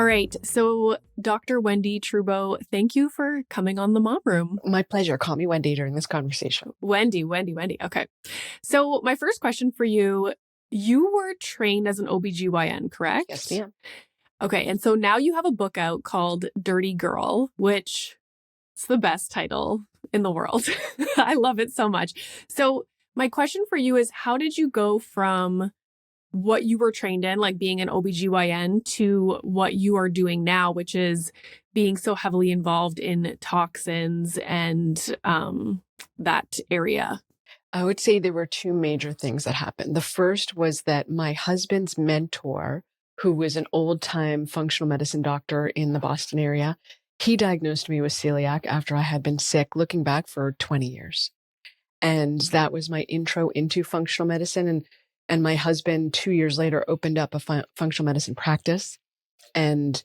All right. So, Dr. Wendie Trubow, thank you for coming on the Mom Room. My pleasure. Call me Wendie during this conversation. Wendie. Okay. So, my first question for you, you were trained as an OBGYN, correct? Yes, ma'am. Okay. And so now you have a book out called Dirty Girl, which is the best title in the world. I love it so much. So, my question for you is, how did you go from what you were trained in, like being an OBGYN, to what you are doing now, which is being so heavily involved in toxins and that area? I would say there were two major things that happened. The first was that my husband's mentor, who was an old-time functional medicine doctor in the Boston area, he diagnosed me with celiac after I had been sick, looking back, for 20 years. And that was my intro into functional medicine. And my husband, 2 years later, opened up a functional medicine practice. And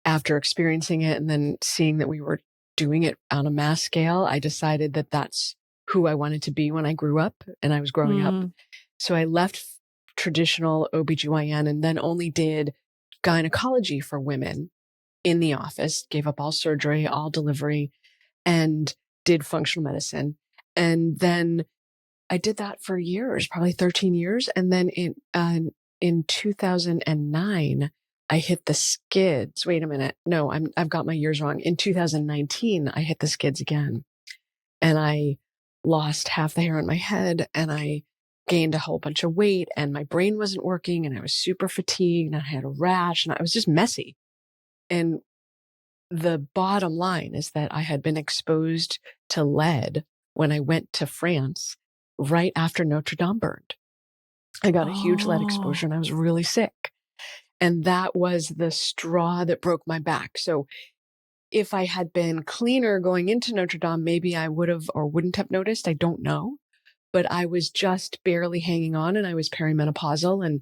after experiencing it and then seeing that we were doing it on a mass scale, I decided that that's who I wanted to be when I grew up and I was growing up. So I left traditional OBGYN and then only did gynecology for women in the office, gave up all surgery, all delivery, and did functional medicine. And then I did that for years, probably 13 years. And then in 2009, I hit the skids. Wait a minute. No, I've got my years wrong. In 2019, I hit the skids again. And I lost half the hair on my head and I gained a whole bunch of weight and my brain wasn't working and I was super fatigued and I had a rash and I was just messy. And the bottom line is that I had been exposed to lead when I went to France right after Notre Dame burned. I got a huge lead exposure and I was really sick. And that was the straw that broke my back. So if I had been cleaner going into Notre Dame, maybe I would have or wouldn't have noticed. I don't know. But I was just barely hanging on and I was perimenopausal and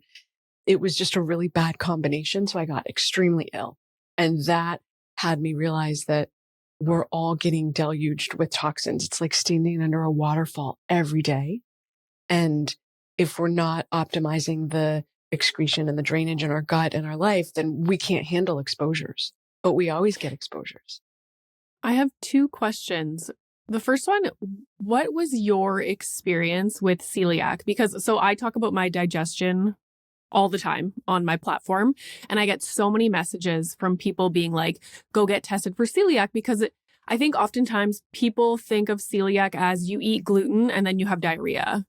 it was just a really bad combination. So I got extremely ill. And that had me realize that we're all getting deluged with toxins. It's like standing under a waterfall every day. And if we're not optimizing the excretion and the drainage in our gut and our life, then we can't handle exposures, but we always get exposures. I have two questions. The first one, what was your experience with celiac? Because so I talk about my digestion all the time on my platform. And I get so many messages from people being like, go get tested for celiac, because I think oftentimes people think of celiac as you eat gluten and then you have diarrhea.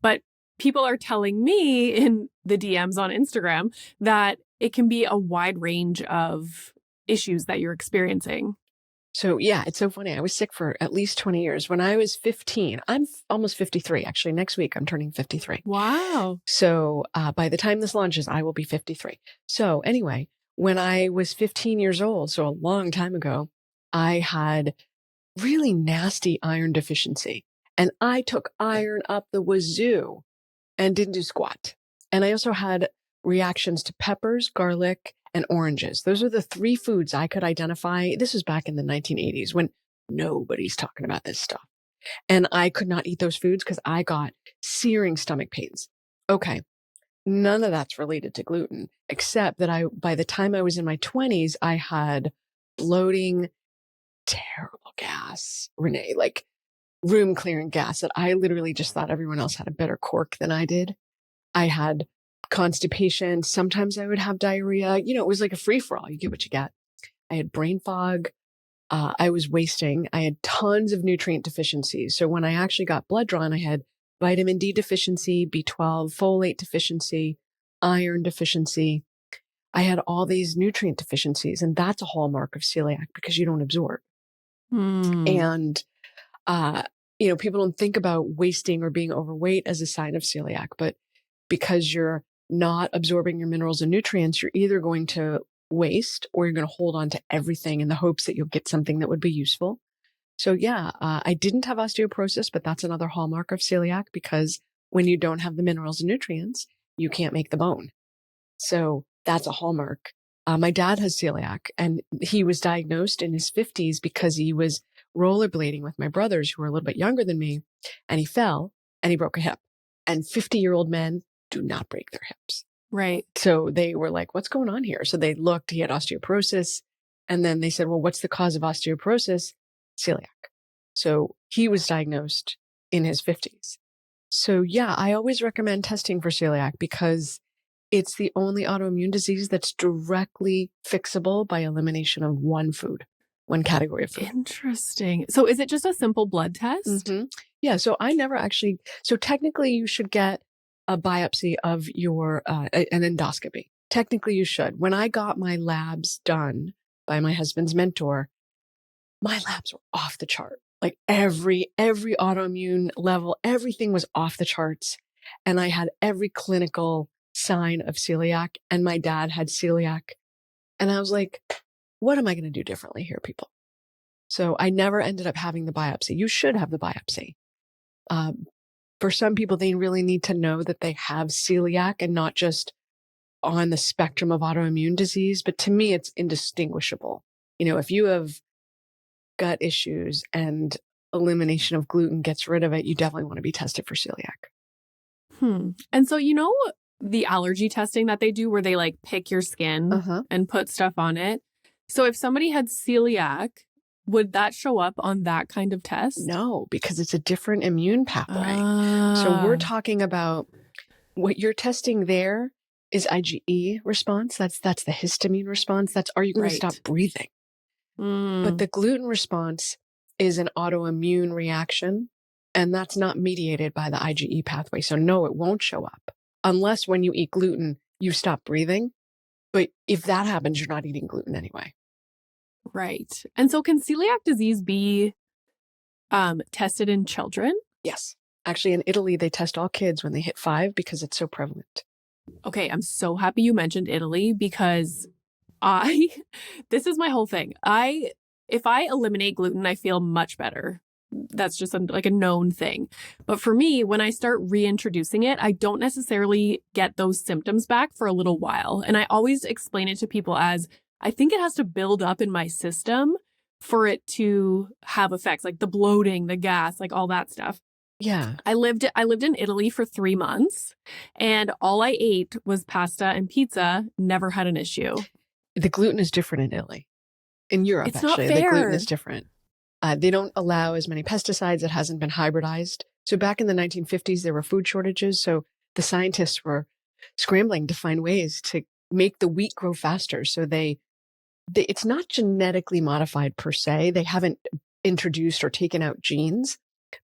But people are telling me in the DMs on Instagram that it can be a wide range of issues that you're experiencing. So yeah, it's so funny. I was sick for at least 20 years. When I was 15, I'm almost 53. Actually, next week I'm turning 53. Wow. So by the time this launches, I will be 53. So anyway, when I was 15 years old, so a long time ago, I had really nasty iron deficiency. And I took iron up the wazoo and didn't do squat. And I also had reactions to peppers, garlic, and oranges. Those are the three foods I could identify. This was back in the 1980s when nobody's talking about this stuff. And I could not eat those foods because I got searing stomach pains. Okay. None of that's related to gluten, except that by the time I was in my 20s, I had bloating, terrible gas, Renee, like room clearing gas that I literally just thought everyone else had a better cork than I did. I had constipation. Sometimes I would have diarrhea. It was like a free for all. You get what you get. I had brain fog. I was wasting. I had tons of nutrient deficiencies. So when I actually got blood drawn, I had vitamin D deficiency, B12, folate deficiency, iron deficiency. I had all these nutrient deficiencies. And that's a hallmark of celiac because you don't absorb. And, people don't think about wasting or being overweight as a sign of celiac, but because you're not absorbing your minerals and nutrients, you're either going to waste or you're going to hold on to everything in the hopes that you'll get something that would be useful. So yeah, I didn't have osteoporosis, but that's another hallmark of celiac because when you don't have the minerals and nutrients, you can't make the bone. So that's a hallmark. My dad has celiac and he was diagnosed in his 50s because he was rollerblading with my brothers who were a little bit younger than me and he fell and he broke a hip. And 50-year-old men do not break their hips. Right. So they were like, what's going on here? So they looked, he had osteoporosis. And then they said, well, what's the cause of osteoporosis? Celiac. So he was diagnosed in his 50s. So yeah, I always recommend testing for celiac because it's the only autoimmune disease that's directly fixable by elimination of one category of food. Interesting. So is it just a simple blood test? Mm-hmm. Yeah. So I never actually, so technically you should get a biopsy of your, an endoscopy. Technically you should. When I got my labs done by my husband's mentor, my labs were off the chart. Like every autoimmune level, everything was off the charts. And I had every clinical sign of celiac, and my dad had celiac. And I was like, what am I going to do differently here, people? So I never ended up having the biopsy. You should have the biopsy. For some people, they really need to know that they have celiac and not just on the spectrum of autoimmune disease. But to me, it's indistinguishable. You know, if you have gut issues and elimination of gluten gets rid of it, you definitely want to be tested for celiac. And so, you know, the allergy testing that they do where they like pick your skin and put stuff on it. So if somebody had celiac, would that show up on that kind of test? No, because it's a different immune pathway. So we're talking about what you're testing there is IgE response. That's the histamine response. That's, are you going to stop breathing? But the gluten response is an autoimmune reaction, and that's not mediated by the IgE pathway. So no, it won't show up unless when you eat gluten, you stop breathing. But if that happens, you're not eating gluten anyway. Right. And so can celiac disease be tested in children? Yes. Actually, in Italy, they test all kids when they hit 5 because it's so prevalent. Okay. I'm so happy you mentioned Italy because this is my whole thing. If I eliminate gluten, I feel much better. That's just like a known thing. But for me, when I start reintroducing it, I don't necessarily get those symptoms back for a little while. And I always explain it to people as I think it has to build up in my system for it to have effects, like the bloating, the gas, like all that stuff. Yeah. I lived in Italy for 3 months, and all I ate was pasta and pizza, never had an issue. The gluten is different in Italy. In Europe, it's actually, not fair. The gluten is different. They don't allow as many pesticides. It hasn't been hybridized. So back in the 1950s, there were food shortages. So the scientists were scrambling to find ways to make the wheat grow faster. So it's not genetically modified per se. They haven't introduced or taken out genes,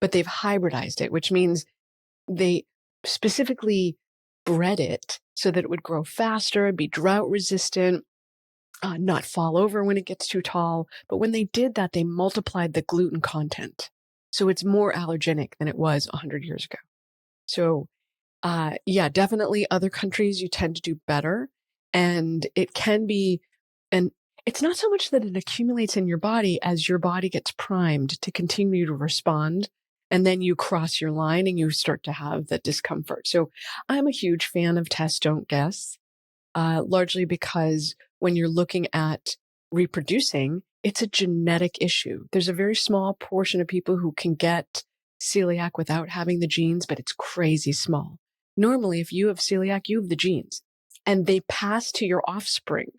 but they've hybridized it, which means they specifically bred it so that it would grow faster, be drought resistant, not fall over when it gets too tall. But when they did that, they multiplied the gluten content. So it's more allergenic than it was 100 years ago. So yeah, definitely other countries, you tend to do better. And it can be, and it's not so much that it accumulates in your body as your body gets primed to continue to respond. And then you cross your line and you start to have the discomfort. So I'm a huge fan of test, don't guess, largely because when you're looking at reproducing, it's a genetic issue. There's a very small portion of people who can get celiac without having the genes, but it's crazy small. Normally, if you have celiac, you have the genes and they pass to your offspring,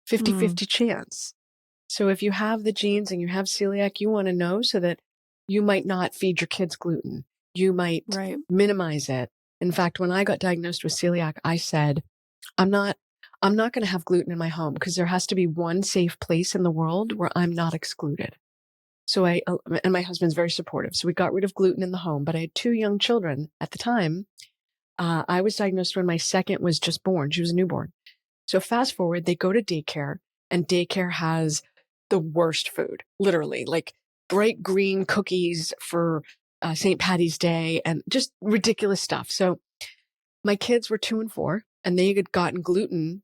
50-50 chance. So if you have the genes and you have celiac, you want to know so that you might not feed your kids gluten. You might minimize it. In fact, when I got diagnosed with celiac, I said, I'm not going to have gluten in my home because there has to be one safe place in the world where I'm not excluded. So and my husband's very supportive. So we got rid of gluten in the home, but I had 2 young children at the time. I was diagnosed when my second was just born. She was a newborn. So fast forward, they go to daycare, and daycare has the worst food, literally, like bright green cookies for St. Patty's Day and just ridiculous stuff. So my kids were 2 and 4, and they had gotten gluten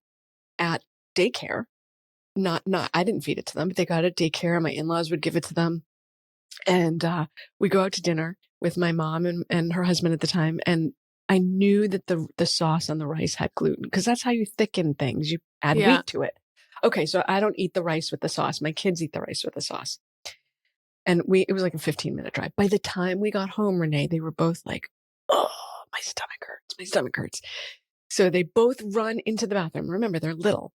at daycare. Not, I didn't feed it to them, but they got it at daycare. My in-laws would give it to them. And we go out to dinner with my mom and her husband at the time. And I knew that the sauce on the rice had gluten because that's how you thicken things. You add wheat to it. Okay, so I don't eat the rice with the sauce. My kids eat the rice with the sauce. And it was like a 15-minute drive. By the time we got home, Renee, they were both like, oh, my stomach hurts. My stomach hurts. So they both run into the bathroom. Remember, they're little.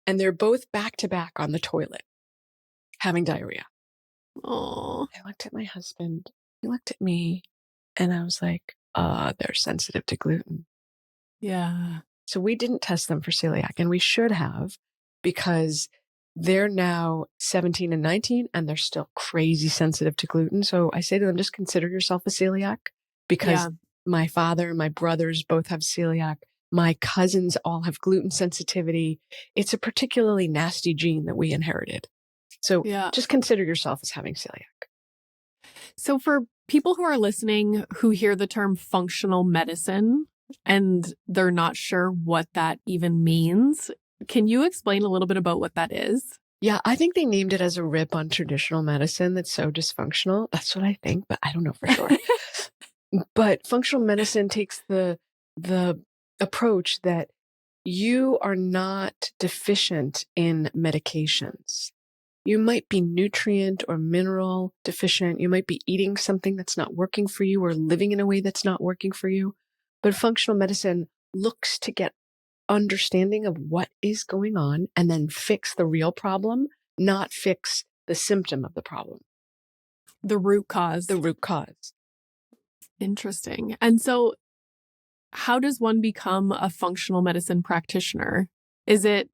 And they're both back to back on the toilet having diarrhea. Oh, I looked at my husband. He looked at me. And I was like, they're sensitive to gluten. yeah. So we didn't test them for celiac. And we should have, because they're now 17 and 19 and they're still crazy sensitive to gluten. So I say to them, just consider yourself a celiac, because Yeah. my father and my brothers both have celiac. My cousins all have gluten sensitivity. It's a particularly nasty gene that we inherited. So Yeah. just consider yourself as having celiac. So for people who are listening who hear the term functional medicine and they're not sure what that even means, can you explain a little bit about what that is? Yeah, I think they named it as a rip on traditional medicine that's so dysfunctional. That's what I think, but I don't know for sure. But functional medicine takes the approach that you are not deficient in medications. You might be nutrient or mineral deficient. You might be eating something that's not working for you or living in a way that's not working for you. But functional medicine looks to get understanding of what is going on and then fix the real problem, not fix the symptom of the problem, The root cause. the root cause. Interesting. And so how does one become a functional medicine practitioner? Is it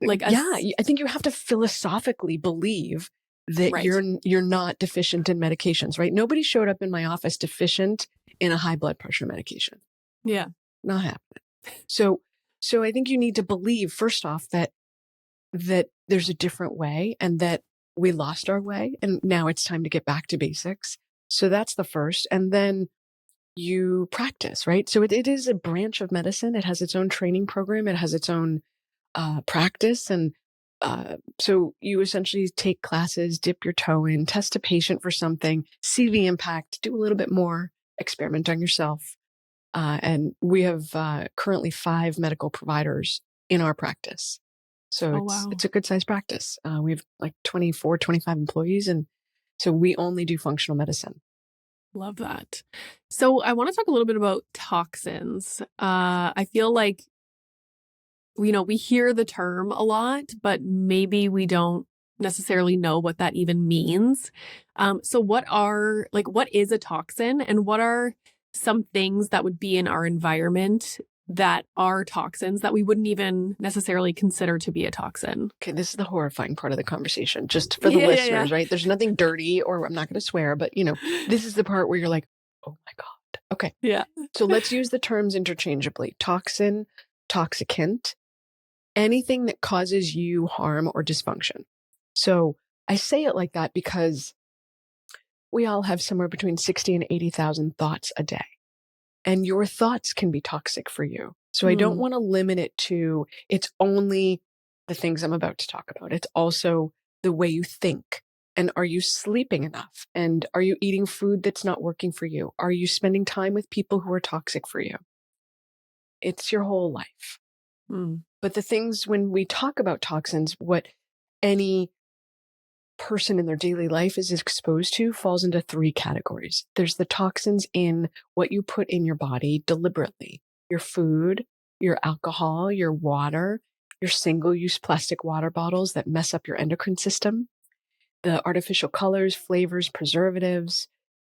like I think you have to philosophically believe that right. you're not deficient in medications, right? Nobody showed up in my office deficient in a high blood pressure medication. Yeah. Not happening. So I think you need to believe, first off, that there's a different way and that we lost our way and now it's time to get back to basics. So that's the first. And then you practice, right? So it is a branch of medicine. It has its own training program. It has its own practice. And so you essentially take classes, dip your toe in, test a patient for something, see the impact, do a little bit more, experiment on yourself. And we have currently 5 medical providers in our practice. So it's a good sized practice. We have like 24, 25 employees. And so we only do functional medicine. Love that. So I want to talk a little bit about toxins. I feel like, we hear the term a lot, but maybe we don't necessarily know what that even means. So what is a toxin, and what are some things that would be in our environment that are toxins that we wouldn't even necessarily consider to be a toxin? Okay, this is the horrifying part of the conversation, just for the listeners, right? There's nothing dirty, or I'm not going to swear, but this is the part where you're like, oh my God. Okay. Yeah. So let's use the terms interchangeably. Toxin, toxicant, anything that causes you harm or dysfunction. So I say it like that because we all have somewhere between 60 and 80,000 thoughts a day. And your thoughts can be toxic for you. So I don't want to limit it to, it's only the things I'm about to talk about. It's also the way you think. And are you sleeping enough? And are you eating food that's not working for you? Are you spending time with people who are toxic for you? It's your whole life. But the things, when we talk about toxins, what any person in their daily life is exposed to falls into 3 categories. There's the toxins in what you put in your body deliberately, your food, your alcohol, your water, your single-use plastic water bottles that mess up your endocrine system, the artificial colors, flavors, preservatives,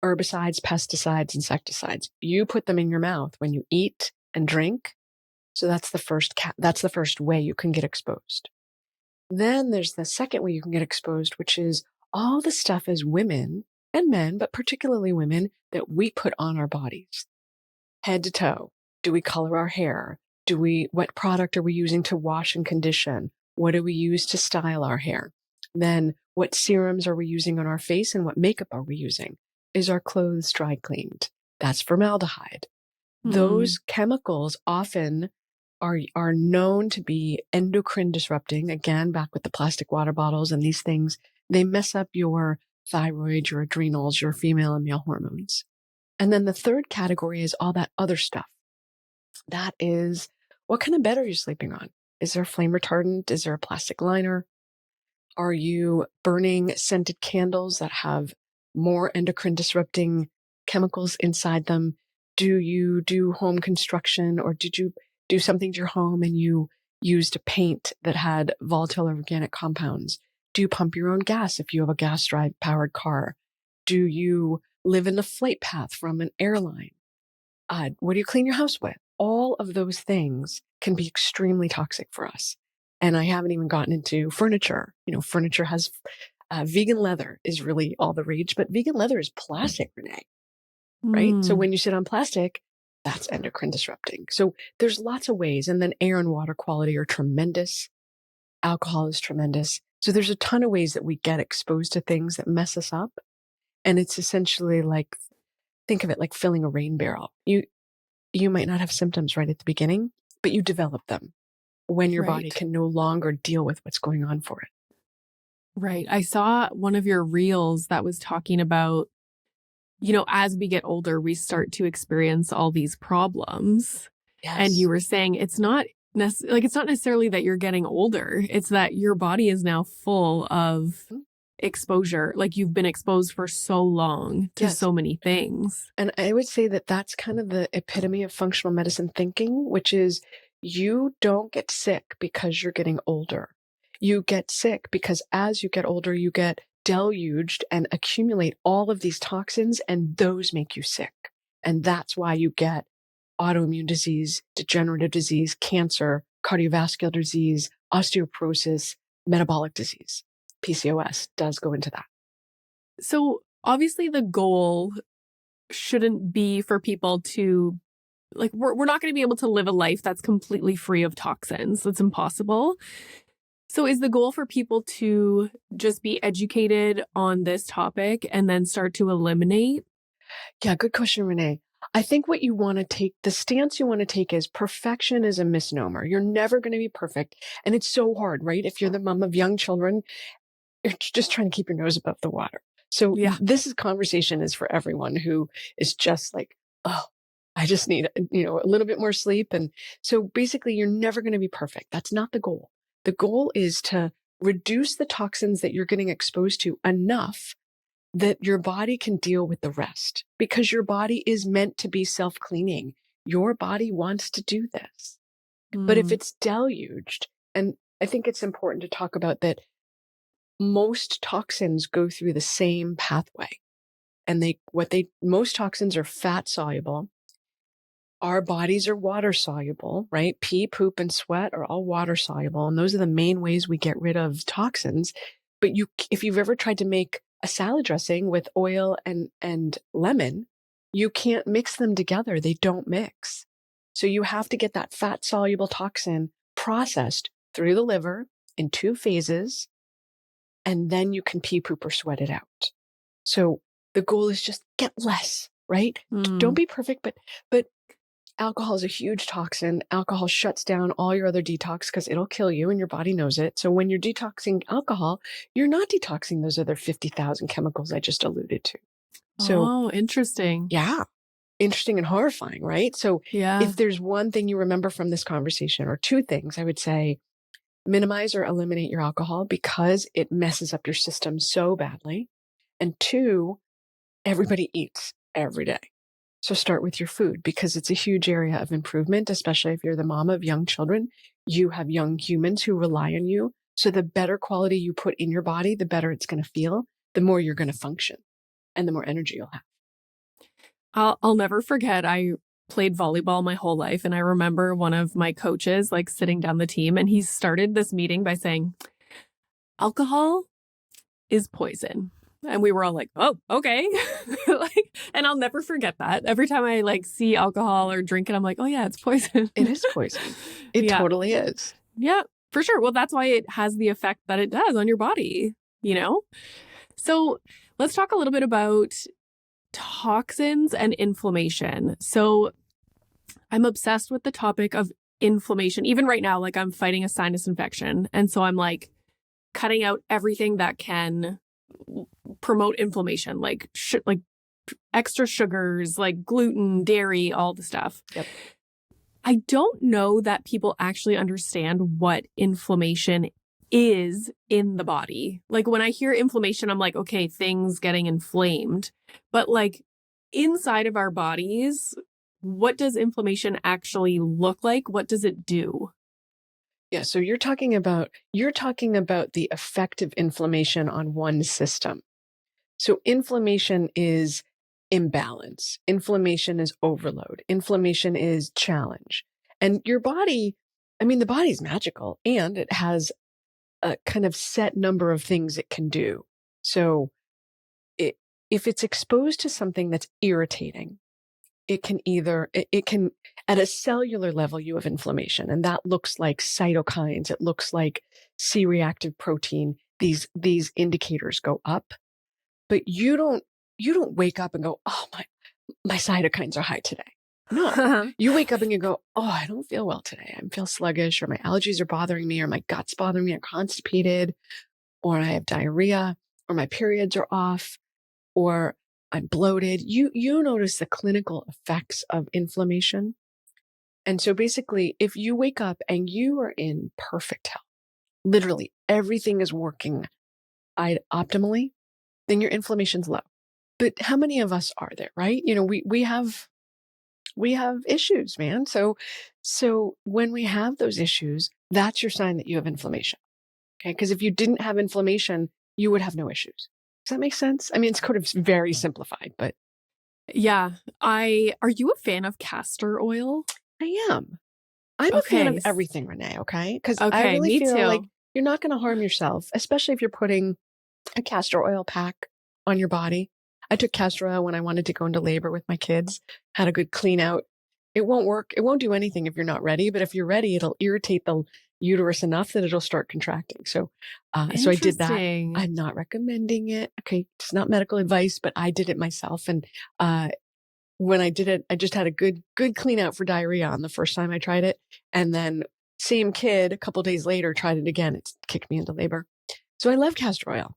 herbicides, pesticides, insecticides. You put them in your mouth when you eat and drink. So that's the first way you can get exposed. Then there's the second way you can get exposed, which is all the stuff as women and men, but particularly women, that we put on our bodies. Head to toe. Do we color our hair? What product are we using to wash and condition? What do we use to style our hair? Then what serums are we using on our face, and what makeup are we using? Is our clothes dry cleaned? That's formaldehyde. Those chemicals often are known to be endocrine disrupting. Again, back with the plastic water bottles and these things, they mess up your thyroid, your adrenals, your female and male hormones. And then the third category is all that other stuff. That is, what kind of bed are you sleeping on? Is there a flame retardant? Is there a plastic liner? Are you burning scented candles that have more endocrine disrupting chemicals inside them? Do you do home construction, or did you do something to your home and you used a paint that had volatile organic compounds? Do you pump your own gas if you have a gas drive powered car? Do you live in the flight path from an airline? What do you clean your house with? All of those things can be extremely toxic for us. And I haven't even gotten into furniture. Furniture has vegan leather is really all the rage, but vegan leather is plastic, Renee, right? So when you sit on plastic, that's endocrine disrupting. So there's lots of ways. And then air and water quality are tremendous. Alcohol is tremendous. So there's a ton of ways that we get exposed to things that mess us up. And it's essentially like, think of it like filling a rain barrel. You might not have symptoms right at the beginning, but you develop them when your body can no longer deal with what's going on for it. Right. I saw one of your reels that was talking about, as we get older, we start to experience all these problems. Yes. And you were saying it's not necessarily that you're getting older. It's that your body is now full of exposure. Like you've been exposed for so long to so many things. And I would say that that's kind of the epitome of functional medicine thinking, which is you don't get sick because you're getting older. You get sick because as you get older, you get deluged and accumulate all of these toxins, and those make you sick. And that's why you get autoimmune disease, degenerative disease, cancer, cardiovascular disease, osteoporosis, metabolic disease. PCOS does go into that. So obviously the goal shouldn't be for people to, we're not going to be able to live a life that's completely free of toxins. That's impossible. So is the goal for people to just be educated on this topic and then start to eliminate? Yeah, good question, Renee. I think what you want to take, the stance you want to take is perfection is a misnomer. You're never going to be perfect. And it's so hard, right? If you're the mom of young children, you're just trying to keep your nose above the water. So this conversation is for everyone who is just like, oh, I just need, a little bit more sleep. And so basically you're never going to be perfect. That's not the goal. The goal is to reduce the toxins that you're getting exposed to enough that your body can deal with the rest, because your body is meant to be self-cleaning. Your body wants to do this. But if it's deluged, and I think it's important to talk about that most toxins go through the same pathway, and most toxins are fat soluble. Our bodies are water soluble, right? Pee, poop, and sweat are all water soluble. And those are the main ways we get rid of toxins. But if you've ever tried to make a salad dressing with oil and lemon, you can't mix them together. They don't mix. So you have to get that fat soluble toxin processed through the liver in 2 phases, and then you can pee, poop, or sweat it out. So the goal is just get less, right? Don't be perfect, but alcohol is a huge toxin. Alcohol shuts down all your other detox because it'll kill you, and your body knows it. So when you're detoxing alcohol, you're not detoxing those other 50,000 chemicals I just alluded to. So, interesting. Yeah. Interesting and horrifying, right? So if there's one thing you remember from this conversation, or 2 things, I would say minimize or eliminate your alcohol because it messes up your system so badly. And 2, everybody eats every day. So start with your food, because it's a huge area of improvement, especially if you're the mom of young children. You have young humans who rely on you. So the better quality you put in your body, the better it's going to feel, the more you're going to function, and the more energy you'll have. I'll never forget, I played volleyball my whole life. And I remember one of my coaches sitting down the team, and he started this meeting by saying, alcohol is poison. And we were all like, oh, okay. And I'll never forget that. Every time I see alcohol or drink it, I'm like, oh yeah, it's poison. It is poison. It totally is. Yeah, for sure. Well, that's why it has the effect that it does on your body, So let's talk a little bit about toxins and inflammation. So I'm obsessed with the topic of inflammation. Even right now, I'm fighting a sinus infection. And so I'm cutting out everything that can promote inflammation, like extra sugars, like gluten, dairy, all the stuff. Yep. I don't know that people actually understand what inflammation is in the body. When I hear inflammation, I'm like, okay, things getting inflamed. But inside of our bodies, what does inflammation actually look like? What does it do? Yeah, so you're talking about the effect of inflammation on one system. So inflammation is imbalance. Inflammation is overload. Inflammation is challenge. And your body, I mean, the body's magical and it has a kind of set number of things it can do. So if it's exposed to something that's irritating, it can, at a cellular level, you have inflammation, and that looks like cytokines. It looks like C-reactive protein. These indicators go up, but you don't wake up and go, oh, my cytokines are high today. No, you wake up and you go, oh, I don't feel well today. I feel sluggish, or my allergies are bothering me, or my gut's bothering me. I'm constipated, or I have diarrhea, or my periods are off, or I'm bloated. You notice the clinical effects of inflammation. And so basically, if you wake up and you are in perfect health, literally everything is working optimally, then your inflammation's low. But how many of us are there, right? You know, we have issues, man. So when we have those issues, that's your sign that you have inflammation. Okay. Because if you didn't have inflammation, you would have no issues. Does that make sense? I mean, it's kind of very simplified, but Yeah. Are you a fan of castor oil? I am. I'm a fan of everything, Renee, okay? Because I really me feel too. like you're not going to harm yourself, especially if you're putting a castor oil pack on your body. I took castor oil when I wanted to go into labor with my kids, had a good clean out. It won't work. It won't do anything if you're not ready, but if you're ready, it'll irritate the uterus enough that it'll start contracting. So I did that. I'm not recommending it. Okay. It's not medical advice, but I did it myself. And when I did it, I just had a good clean out for diarrhea on the first time I tried it. And then same kid a couple days later tried it again. It kicked me into labor. So I love castor oil.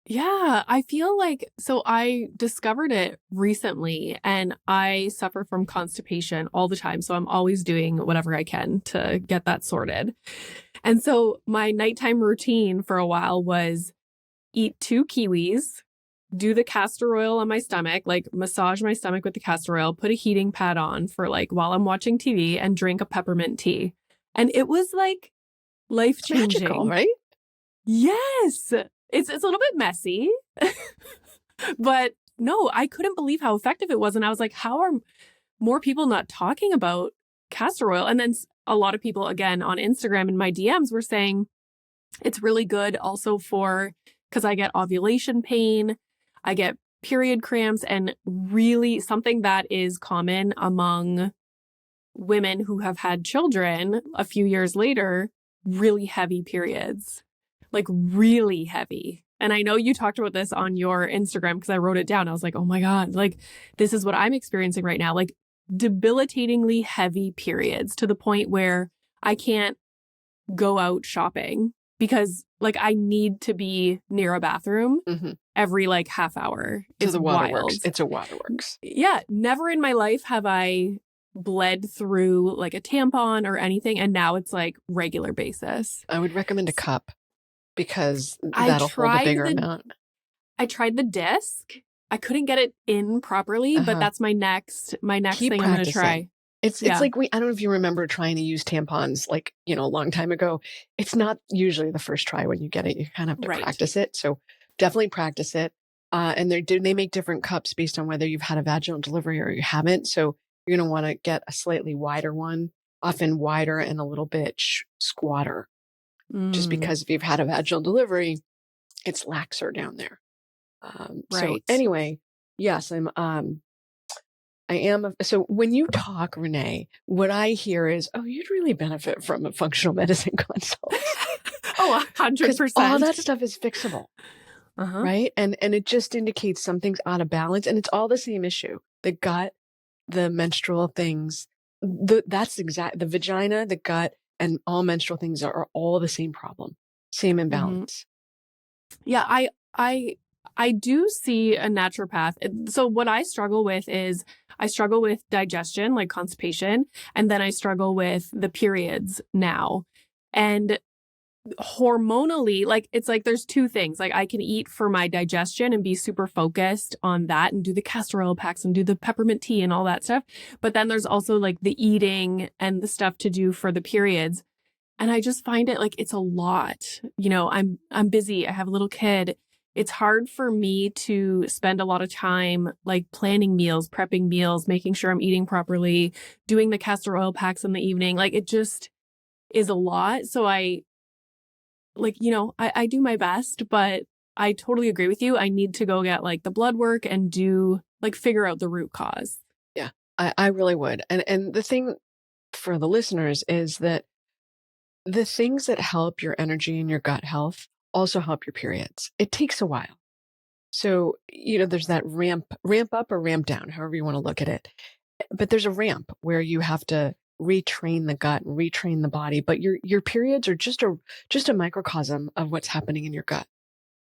Yeah, I feel like, so I discovered it recently and I suffer from constipation all the time. So I'm always doing whatever I can to get that sorted. And so my nighttime routine for a while was eat 2 kiwis, do the castor oil on my stomach, like massage my stomach with the castor oil, put a heating pad on for like while I'm watching TV, and drink a peppermint tea. And it was like life-changing. Magical, right? Yes. It's a little bit messy, but no, I couldn't believe how effective it was. And I was like, how are more people not talking about castor oil? And then a lot of people, again, on Instagram in my DMs were saying it's really good also because I get ovulation pain, I get period cramps, and really something that is common among women who have had children a few years later, really heavy periods. Like really heavy. And I know you talked about this on your Instagram because I wrote it down. I was like, oh my God, like this is what I'm experiencing right now. Like debilitatingly heavy periods to the point where I can't go out shopping because like I need to be near a bathroom every like half hour. It's the waterworks. Wild. It's a waterworks. Yeah. Never in my life have I bled through like a tampon or anything. And now it's like regular basis. I would recommend a cup, because that'll hold a bigger amount. I tried the disc. I couldn't get it in properly, but that's my next Keep thing practicing. I'm going to try. It's like I don't know if you remember trying to use tampons like, you know, a long time ago. It's not usually the first try when you get it. You kind of have to practice it. So definitely practice it. And they make different cups based on whether you've had a vaginal delivery or you haven't. So you're going to want to get a slightly wider one, often wider and a little bit squatter. Just because if you've had a vaginal delivery, it's laxer down there. So anyway, yes, I am. So when you talk, Renee, what I hear is, oh, you'd really benefit from a functional medicine consult. Oh, 100%. All that stuff is fixable. Right. And it just indicates something's out of balance, and it's all the same issue. The gut, the menstrual things, the vagina, the gut, and all menstrual things are all the same problem, same imbalance. Yeah, I do see a naturopath. So what I struggle with is I struggle with digestion, like constipation, and then I struggle with the periods now. And hormonally, like it's like there's two things. Like I can eat for my digestion and be super focused on that and do the castor oil packs and do the peppermint tea and all that stuff. But then there's also like the eating and the stuff to do for the periods. And I just find it like it's a lot. I'm busy. I have a little kid. It's hard for me to spend a lot of time like planning meals, prepping meals, making sure I'm eating properly, doing the castor oil packs in the evening. Like it just is a lot. So I do my best, but I totally agree with you. I need to go get like the blood work and figure out the root cause. Yeah, I really would. And the thing for the listeners is that the things that help your energy and your gut health also help your periods. It takes a while. So, there's that ramp up or ramp down, however you want to look at it. But there's a ramp where you have to retrain the gut and retrain the body. But your periods are just a microcosm of what's happening in your gut.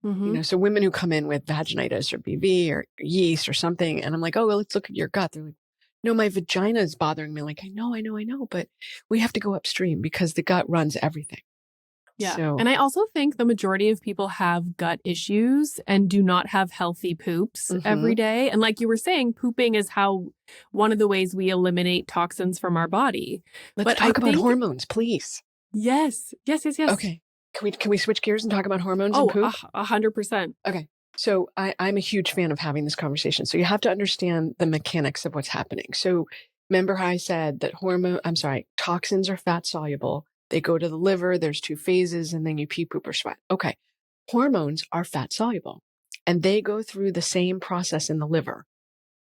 Mm-hmm. So women who come in with vaginitis or BV or yeast or something, and I'm like, oh, well, let's look at your gut. They're like, no, my vagina is bothering me. Like, I know, but we have to go upstream because the gut runs everything. Yeah. So, and I also think the majority of people have gut issues and do not have healthy poops every day. And like you were saying, pooping is one of the ways we eliminate toxins from our body. Let's talk about hormones, please. Yes. Okay. Can we switch gears and talk about hormones and poop? 100%. Okay. So I'm a huge fan of having this conversation. So you have to understand the mechanics of what's happening. So remember how I said that toxins are fat soluble. They go to the liver. There's 2 phases, and then you pee, poop, or sweat. Okay. Hormones are fat soluble, and they go through the same process in the liver.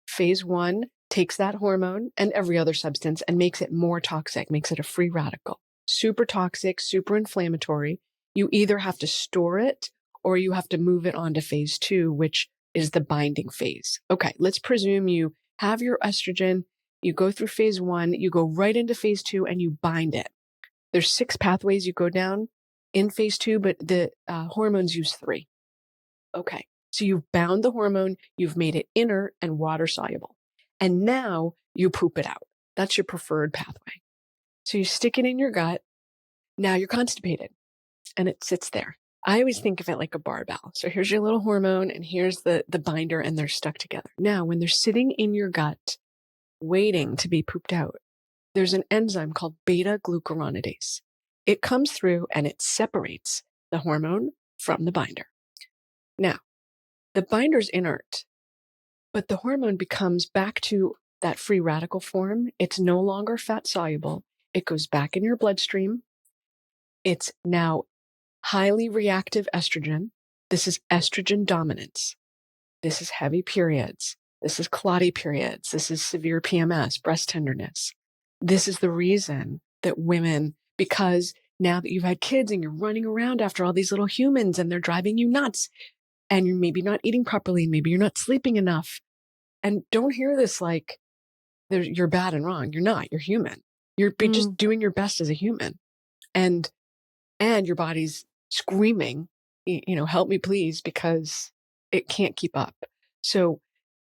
Phase 1 takes that hormone and every other substance and makes it more toxic, makes it a free radical. Super toxic, super inflammatory. You either have to store it or you have to move it on to phase 2, which is the binding phase. Okay, let's presume you have your estrogen, you go through phase 1, you go right into phase 2, and you bind it. There's 6 pathways you go down in phase 2, but the hormones use 3. Okay, so you've bound the hormone, you've made it inert and water soluble, and now you poop it out. That's your preferred pathway. So you stick it in your gut. Now you're constipated, and it sits there. I always think of it like a barbell. So here's your little hormone, and here's the binder, and they're stuck together. Now, when they're sitting in your gut, waiting to be pooped out, there's an enzyme called beta-glucuronidase. It comes through and it separates the hormone from the binder. Now, the binder's inert, but the hormone becomes back to that free radical form. It's no longer fat soluble. It goes back in your bloodstream. It's now highly reactive estrogen. This is estrogen dominance. This is heavy periods. This is clotty periods. This is severe PMS, breast tenderness. This is the reason that women, because now that you've had kids and you're running around after all these little humans and they're driving you nuts and you're maybe not eating properly, maybe you're not sleeping enough. And don't hear this like you're bad and wrong. You're not. You're human. You're just doing your best as a human. And your body's screaming, help me please, because it can't keep up. So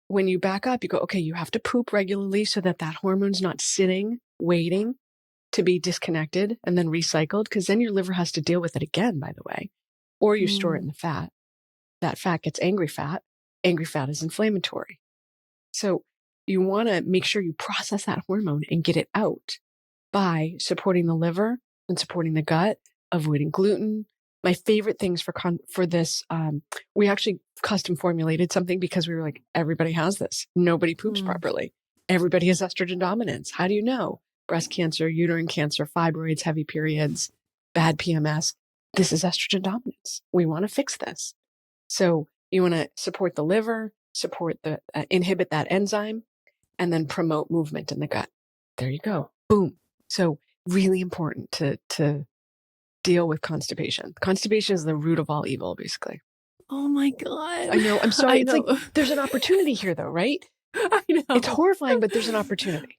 when you back up, you go, okay, you have to poop regularly so that hormone's not sitting, waiting to be disconnected and then recycled, because then your liver has to deal with it again, by the way. Or you store it in the fat. That fat gets angry fat. Angry fat is inflammatory. So you want to make sure you process that hormone and get it out by supporting the liver and supporting the gut, avoiding gluten. My favorite things for this, we actually custom formulated something because we were like, everybody has this. Nobody poops properly. Everybody has estrogen dominance. How do you know? Breast cancer, uterine cancer, fibroids, heavy periods, bad PMS. This is estrogen dominance. We want to fix this. So you want to support the liver, inhibit that enzyme, and then promote movement in the gut. There you go. Boom. So really important to deal with constipation. Constipation is the root of all evil, basically. Oh my God. I know. I'm sorry. It's like there's an opportunity here, though, right? I know. It's horrifying, but there's an opportunity.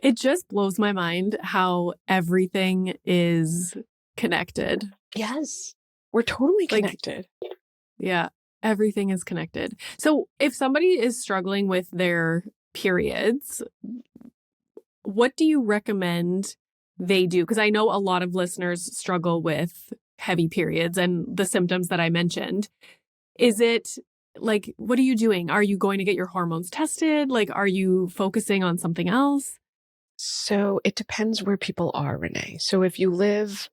It just blows my mind how everything is connected. Yes. We're totally connected. Yeah. Everything is connected. So if somebody is struggling with their periods, what do you recommend they do? Because I know a lot of listeners struggle with heavy periods and the symptoms that I mentioned. Is it like, what are you doing? Are you going to get your hormones tested? Like, are you focusing on something else? So it depends where people are, Renee. So if you live,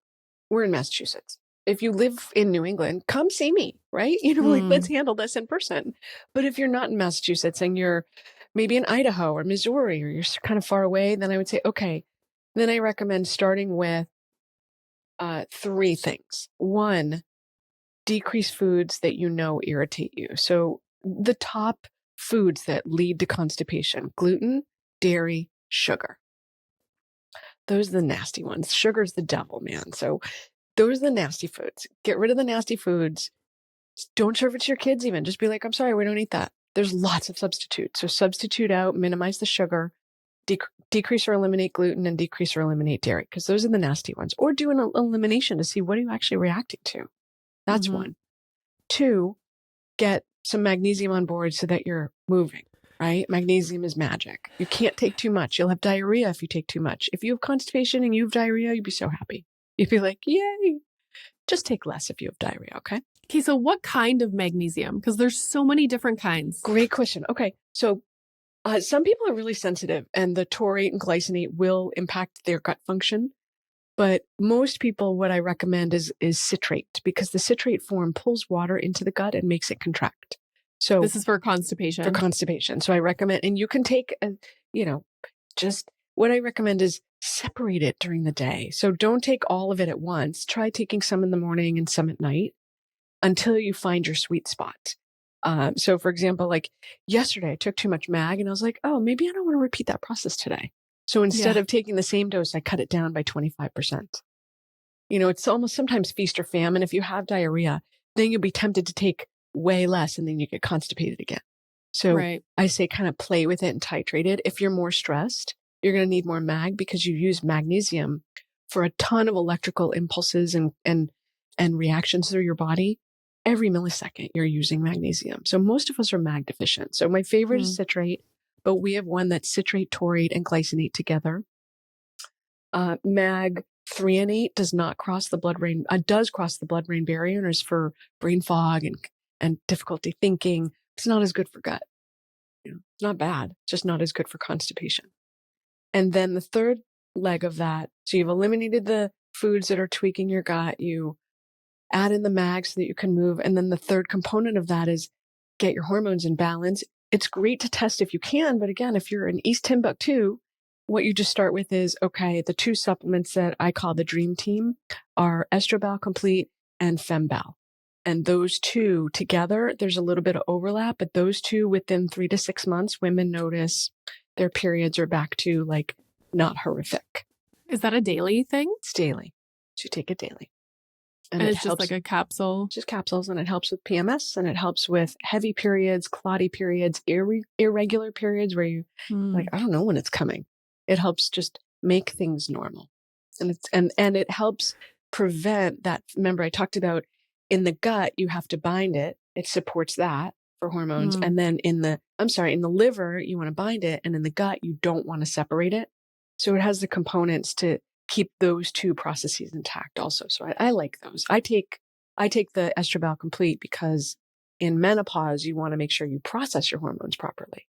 we're in Massachusetts. If you live in New England, come see me, right? Like, let's handle this in person. But if you're not in Massachusetts and you're maybe in Idaho or Missouri, or you're kind of far away, then I would say, okay, then I recommend starting with 3 things. 1, decrease foods that you know irritate you. So the top foods that lead to constipation: gluten, dairy, sugar. Those are the nasty ones. Sugar's the devil, man. So those are the nasty foods. Get rid of the nasty foods. Don't serve it to your kids even. Just be like, I'm sorry, we don't eat that. There's lots of substitutes. So substitute out, minimize the sugar, decrease or eliminate gluten, and decrease or eliminate dairy, because those are the nasty ones. Or do an elimination to see what are you actually reacting to. That's 1. 2, get some magnesium on board so that you're moving, right? Magnesium is magic. You can't take too much. You'll have diarrhea if you take too much. If you have constipation and you have diarrhea, you'd be so happy. You'd be like, yay. Just take less if you have diarrhea, okay? Okay, so what kind of magnesium? Because there's so many different kinds. Great question. Okay, so some people are really sensitive, and the taurate and glycinate will impact their gut function. But most people, what I recommend is citrate, because the citrate form pulls water into the gut and makes it contract. So this is for constipation. For constipation. So I recommend, and you can take, just what I recommend is separate it during the day. So don't take all of it at once. Try taking some in the morning and some at night until you find your sweet spot. So for example, like yesterday, I took too much mag and I was like, oh, maybe I don't want to repeat that process today. So instead of taking the same dose, I cut it down by 25%. It's almost sometimes feast or famine. If you have diarrhea, then you'll be tempted to take way less and then you get constipated again. So I say kind of play with it and titrate it. If you're more stressed, you're going to need more mag, because you use magnesium for a ton of electrical impulses and reactions through your body. Every millisecond you're using magnesium. So most of us are mag deficient. So my favorite is citrate, but we have one that's citrate, taurate, and glycinate together. Mag 3 and 8 does not cross the blood-brain, does cross the blood-brain barrier and is for brain fog and difficulty thinking. It's not as good for gut. It's not bad, it's just not as good for constipation. And then the third leg of that, so you've eliminated the foods that are tweaking your gut, you add in the mag so that you can move. And then the third component of that is get your hormones in balance. It's great to test if you can, but again, if you're in East Timbuktu, what you just start with is, okay, the 2 supplements that I call the dream team are Estrobal Complete and Fembal. And those 2 together, there's a little bit of overlap, but those 2 within 3 to 6 months, women notice their periods are back to like not horrific. Is that a daily thing? It's daily. So you take it daily. And it's just like a capsule? Just capsules, and it helps with PMS, and it helps with heavy periods, clotty periods, irregular periods where you like, I don't know when it's coming. It helps just make things normal. And it helps prevent that. Remember, I talked about in the gut, you have to bind it. It supports that for hormones. And then in the liver, you want to bind it. And in the gut, you don't want to separate it. So it has the components to keep those 2 processes intact also. So I like those. I take the Estrobal Complete because in menopause, you want to make sure you process your hormones properly.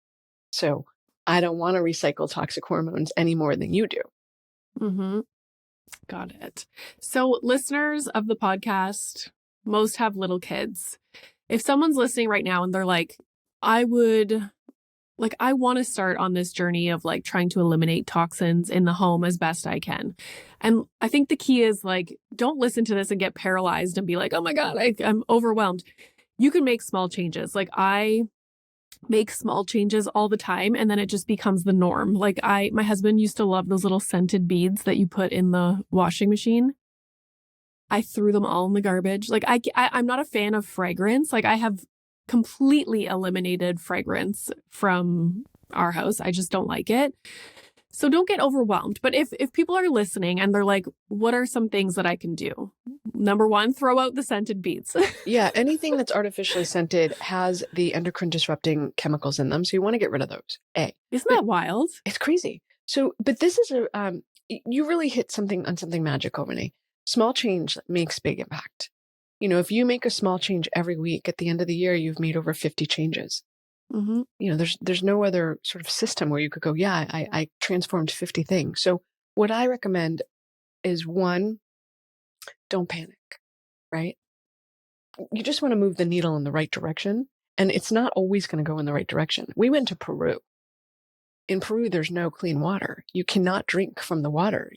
So I don't want to recycle toxic hormones any more than you do. Got it. So listeners of the podcast, most have little kids. If someone's listening right now and they're like, I want to start on this journey of like trying to eliminate toxins in the home as best I can. And I think the key is like, don't listen to this and get paralyzed and be like, oh my God, I'm overwhelmed. You can make small changes. Like I make small changes all the time and then it just becomes the norm. Like my husband used to love those little scented beads that you put in the washing machine. I threw them all in the garbage. Like I'm not a fan of fragrance. Like I have completely eliminated fragrance from our house. I just don't like it. So don't get overwhelmed. But if people are listening and they're like, what are some things that I can do? Number 1, throw out the scented beads. Yeah, anything that's artificially scented has the endocrine disrupting chemicals in them. So you want to get rid of those. Isn't that wild? It's crazy. So, but this is you really hit something on something magical, Renee. Small change makes big impact. If you make a small change every week, at the end of the year, you've made over 50 changes. Mm-hmm. There's no other sort of system where you could go, yeah, I transformed 50 things. So what I recommend is, one, don't panic, right? You just want to move the needle in the right direction. And it's not always going to go in the right direction. We went to Peru. In Peru, there's no clean water. You cannot drink from the water.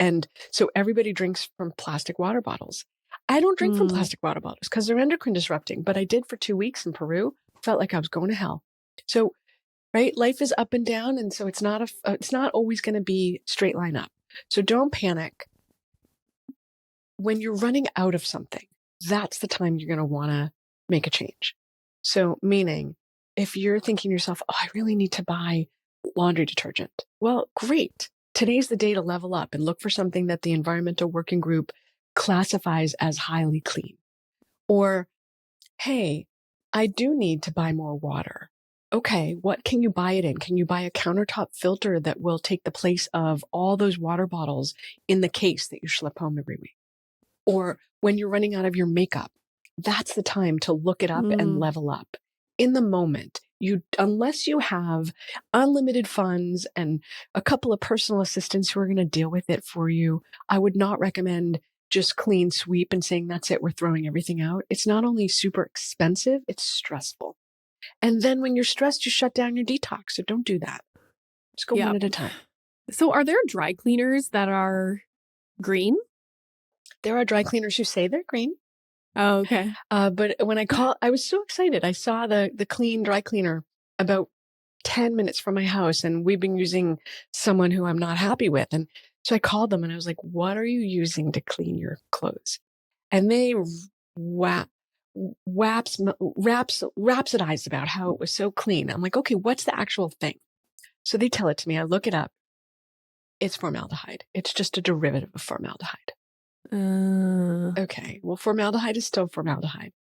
And so everybody drinks from plastic water bottles. I don't drink from plastic water bottles because they're endocrine disrupting, but I did for 2 weeks in Peru. Felt like I was going to hell. So, right, life is up and down. And so it's not always going to be straight line up. So don't panic. When you're running out of something, that's the time you're going to want to make a change. So meaning, if you're thinking to yourself, oh, I really need to buy laundry detergent. Well, great. Today's the day to level up and look for something that the environmental working group classifies as highly clean. Or, hey, I do need to buy more water. Okay, what can you buy it in? Can you buy a countertop filter that will take the place of all those water bottles in the case that you schlep home every week? Or when you're running out of your makeup, that's the time to look it up and level up. In the moment, unless you have unlimited funds and a couple of personal assistants who are going to deal with it for you, I would not recommend just clean sweep and saying, that's it, we're throwing everything out. It's not only super expensive, it's stressful. And then when you're stressed, you shut down your detox. So don't do that. Just go one at a time. So are there dry cleaners that are green? There are dry cleaners who say they're green. Oh, okay. But when I was so excited. I saw the clean dry cleaner about 10 minutes from my house, and we've been using someone who I'm not happy with. And so I called them and I was like, what are you using to clean your clothes? And they rhapsodized about how it was so clean. I'm like, okay, what's the actual thing? So they tell it to me. I look it up. It's formaldehyde. It's just a derivative of formaldehyde. Okay, well, formaldehyde is still formaldehyde.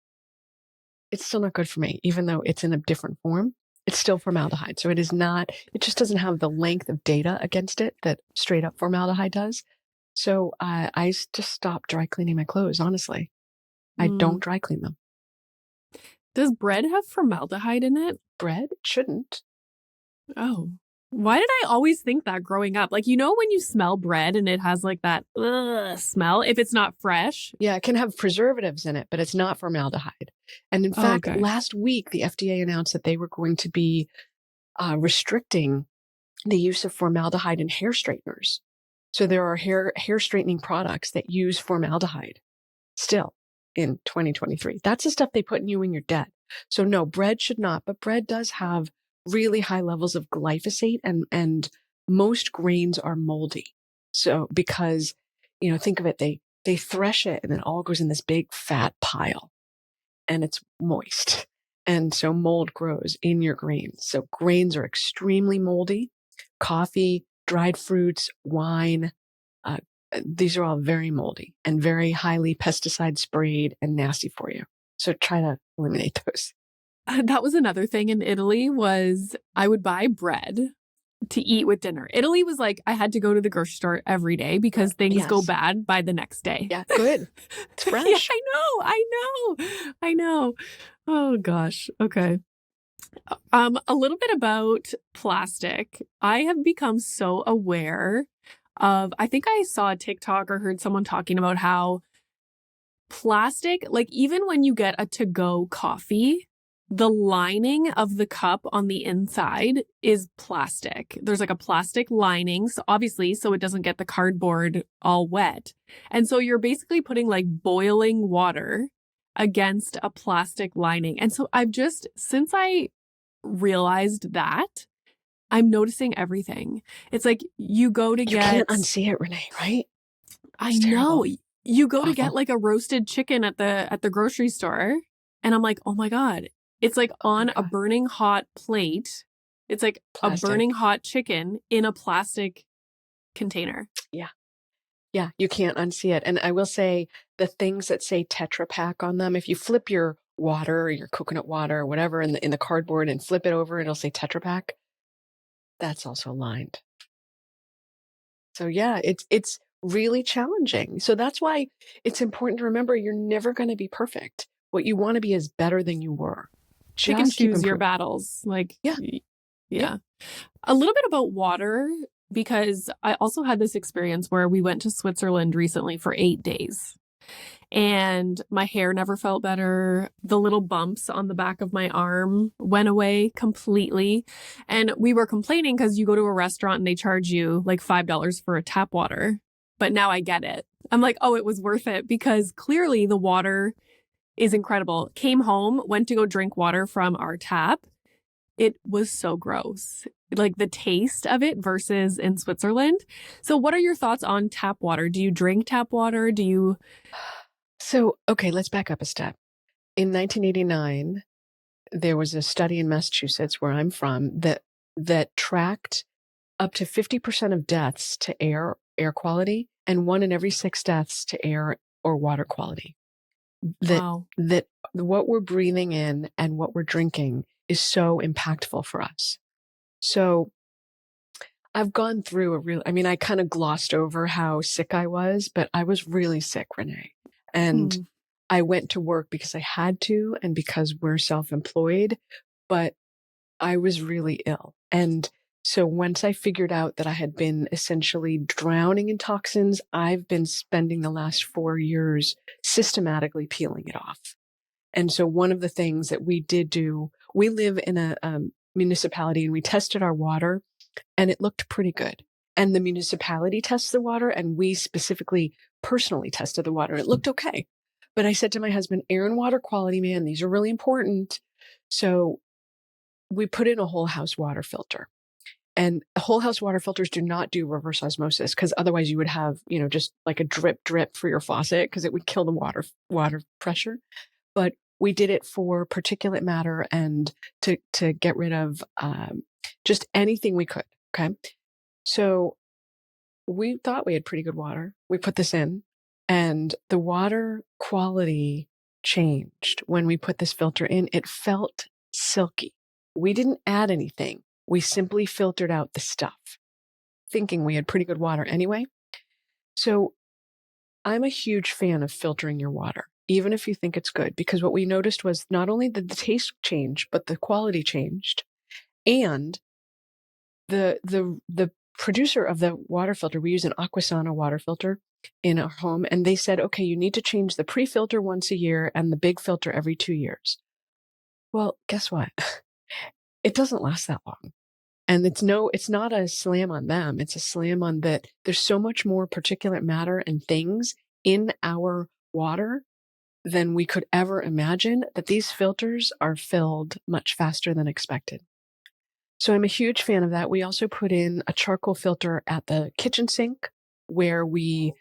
It's still not good for me, even though it's in a different form. It's still formaldehyde. So it just doesn't have the length of data against it that straight up formaldehyde does. So I just stopped dry cleaning my clothes, honestly. I don't dry clean them. Does bread have formaldehyde in it? Bread? It shouldn't. Oh. Why did I always think that growing up? Like, when you smell bread and it has like that smell, if it's not fresh? Yeah, it can have preservatives in it, but it's not formaldehyde. And in fact, last week, the FDA announced that they were going to be restricting the use of formaldehyde in hair straighteners. So there are hair straightening products that use formaldehyde still in 2023. That's the stuff they put in you when you're dead. So no, bread should not, but bread does have really high levels of glyphosate, and most grains are moldy. So because, think of it, they thresh it and it all goes in this big fat pile and it's moist. And so mold grows in your grains. So grains are extremely moldy. Coffee, dried fruits, wine, these are all very moldy and very highly pesticide sprayed and nasty for you. So try to eliminate those. That was another thing in Italy was I would buy bread to eat with dinner. Italy was like, I had to go to the grocery store every day because things go bad by the next day. Yeah, good. It's fresh. Yeah, I know. Oh gosh. Okay. A little bit about plastic. I have become so aware of, I think I saw a TikTok or heard someone talking about how plastic, like even when you get a to-go coffee, the lining of the cup on the inside is plastic. There's like a plastic lining, so obviously, so it doesn't get the cardboard all wet. And so you're basically putting like boiling water against a plastic lining. And so since I realized that, I'm noticing everything. It's like you go to You can't unsee it, Renee, right? I know. You go to get like a roasted chicken at the grocery store, and I'm like, oh my God. It's like on a burning hot plate. It's like a burning hot chicken in a plastic container. Yeah. Yeah, you can't unsee it. And I will say the things that say Tetra Pak on them, if you flip your water or your coconut water or whatever in the cardboard and flip it over, it'll say Tetra Pak. That's also lined. So yeah, it's really challenging. So that's why it's important to remember you're never going to be perfect. What you want to be is better than you were. Pick and Just keep choose your improving. battles. Like, Yeah. Yeah. yeah. A little bit about water, because I also had this experience where we went to Switzerland recently for 8 days. And my hair never felt better. The little bumps on the back of my arm went away completely. And we were complaining because you go to a restaurant and they charge you like $5 for a tap water. But now I get it. I'm like, oh, it was worth it because clearly the water is incredible. Came home, went to go drink water from our tap. It was so gross. Like the taste of it versus in Switzerland. So what are your thoughts on tap water? Do you drink tap water? Do you? So, okay, let's back up a step. In 1989, there was a study in Massachusetts, where I'm from, that tracked up to 50% of deaths to air quality, and 1 in every 6 deaths to air or water quality. Wow. That what we're breathing in and what we're drinking is so impactful for us. So I've gone through I kind of glossed over how sick I was, but I was really sick, Renee. And I went to work because I had to and because we're self-employed, but I was really ill. And so once I figured out that I had been essentially drowning in toxins, I've been spending the last 4 years systematically peeling it off. And so one of the things that we did do, we live in a municipality, and we tested our water and it looked pretty good. And the municipality tests the water, and we specifically personally tested the water. It looked okay. But I said to my husband, air and water quality, man, these are really important. So we put in a whole house water filter. And whole house water filters do not do reverse osmosis, because otherwise you would have, just like a drip for your faucet, because it would kill the water pressure. But we did it for particulate matter and to get rid of just anything we could. Okay. So we thought we had pretty good water. We put this in, and the water quality changed when we put this filter in. It felt silky. We didn't add anything. We simply filtered out the stuff, thinking we had pretty good water anyway. So I'm a huge fan of filtering your water, even if you think it's good, because what we noticed was not only did the taste change, but the quality changed. And the producer of the water filter, we use an Aquasana water filter in our home, and they said, okay, you need to change the pre-filter once a year and the big filter every 2 years. Well, guess what? It doesn't last that long. And it's not a slam on them. It's a slam on that there's so much more particulate matter and things in our water than we could ever imagine, that these filters are filled much faster than expected. So I'm a huge fan of that. We also put in a charcoal filter at the kitchen sink, where we,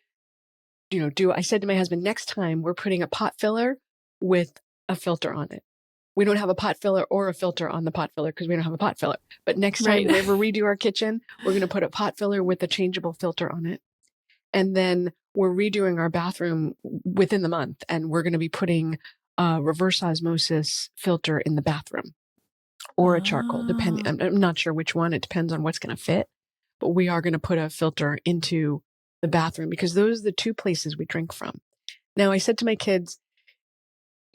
I said to my husband, next time we're putting a pot filler with a filter on it. We don't have a pot filler or a filter on the pot filler because we don't have a pot filler. But next time we ever redo our kitchen, we're going to put a pot filler with a changeable filter on it. And then we're redoing our bathroom within the month, and we're going to be putting a reverse osmosis filter in the bathroom, or a charcoal, depending. I'm not sure which one. It depends on what's going to fit. But we are going to put a filter into the bathroom, because those are the 2 places we drink from. Now, I said to my kids,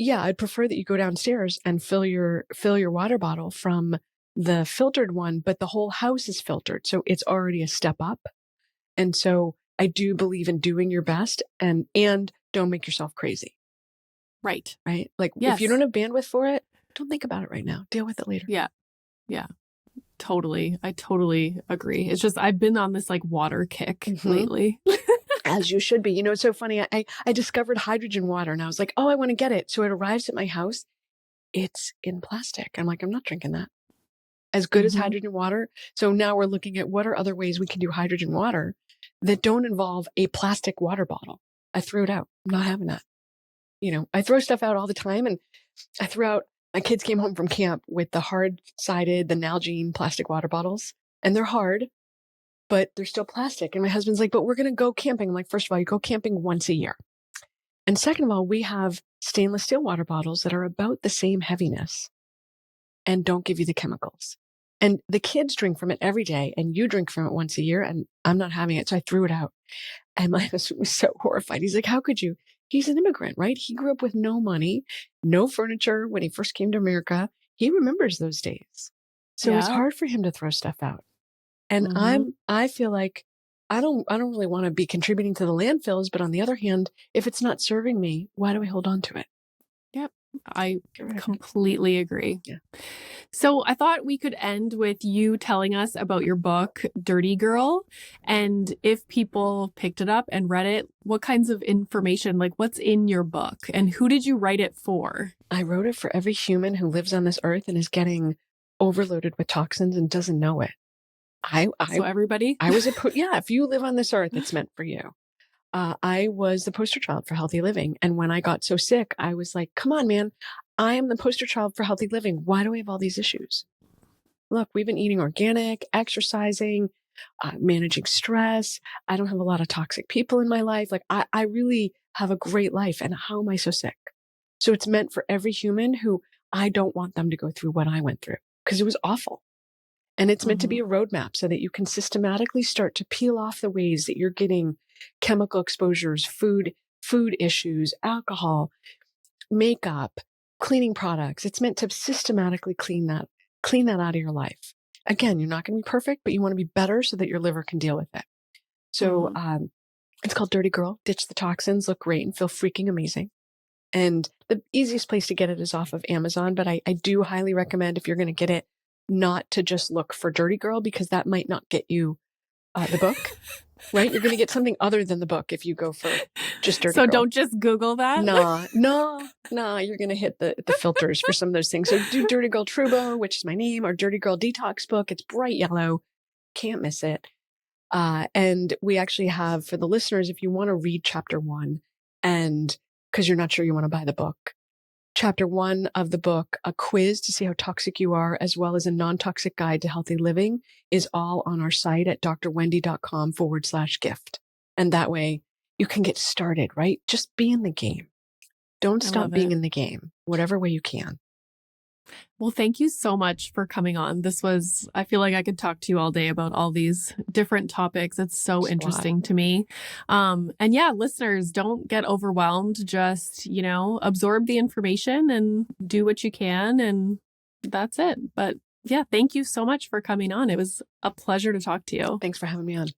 yeah, I'd prefer that you go downstairs and fill your water bottle from the filtered one, but the whole house is filtered. So it's already a step up. And so I do believe in doing your best, and don't make yourself crazy. Right. Right. Like, if you don't have bandwidth for it, don't think about it right now. Deal with it later. Yeah. Yeah. Totally. I totally agree. It's just, I've been on this like water kick lately. As you should be. It's so funny. I discovered hydrogen water, and I was like, oh, I want to get it. So it arrives at my house. It's in plastic. I'm like, I'm not drinking that. As good as hydrogen water. So now we're looking at what are other ways we can do hydrogen water that don't involve a plastic water bottle. I threw it out. I'm not having that. I throw stuff out all the time, and I threw out, my kids came home from camp with the hard-sided, the Nalgene plastic water bottles, and they're hard, but they're still plastic. And my husband's like, but we're going to go camping. I'm like, first of all, you go camping once a year. And second of all, we have stainless steel water bottles that are about the same heaviness and don't give you the chemicals. And the kids drink from it every day, and you drink from it once a year, and I'm not having it. So I threw it out. And my husband was so horrified. He's like, how could you? He's an immigrant, right? He grew up with no money, no furniture when he first came to America. He remembers those days. So it's hard for him to throw stuff out. And I feel like I don't really want to be contributing to the landfills, but on the other hand, if it's not serving me, why do I hold on to it? Yep. I completely agree. Yeah. So I thought we could end with you telling us about your book, Dirty Girl, and if people picked it up and read it, what kinds of information, like what's in your book and who did you write it for? I wrote it for every human who lives on this earth and is getting overloaded with toxins and doesn't know it. So everybody? I was if you live on this earth, it's meant for you. I was the poster child for healthy living. And when I got so sick, I was like, come on, man, I am the poster child for healthy living. Why do I have all these issues? Look, we've been eating organic, exercising, managing stress. I don't have a lot of toxic people in my life. Like I really have a great life. And how am I so sick? So it's meant for every human who I don't want them to go through what I went through because it was awful. And it's meant to be a roadmap so that you can systematically start to peel off the ways that you're getting chemical exposures, food issues, alcohol, makeup, cleaning products. It's meant to systematically clean that out of your life. Again, you're not going to be perfect, but you want to be better so that your liver can deal with it. So it's called Dirty Girl. Ditch the toxins, look great, and feel freaking amazing. And the easiest place to get it is off of Amazon, but I do highly recommend if you're going to get it, not to just look for Dirty Girl, because that might not get you the book, right? You're going to get something other than the book if you go for just Dirty Girl. So don't just Google that. No, you're going to hit the filters for some of those things. So do Dirty Girl Trubow, which is my name, or Dirty Girl Detox book. It's bright yellow. Can't miss it. And we actually have, for the listeners, if you want to read chapter 1, and because you're not sure you want to buy the book, chapter 1 of the book, a quiz to see how toxic you are, as well as a non-toxic guide to healthy living, is all on our site at drwendie.com/gift. And that way you can get started, right? Just be in the game. Don't stop being in the game, whatever way you can. Well, thank you so much for coming on. I feel like I could talk to you all day about all these different topics. It's so interesting to me. And yeah, listeners, don't get overwhelmed. Just, absorb the information and do what you can. And that's it. But yeah, thank you so much for coming on. It was a pleasure to talk to you. Thanks for having me on.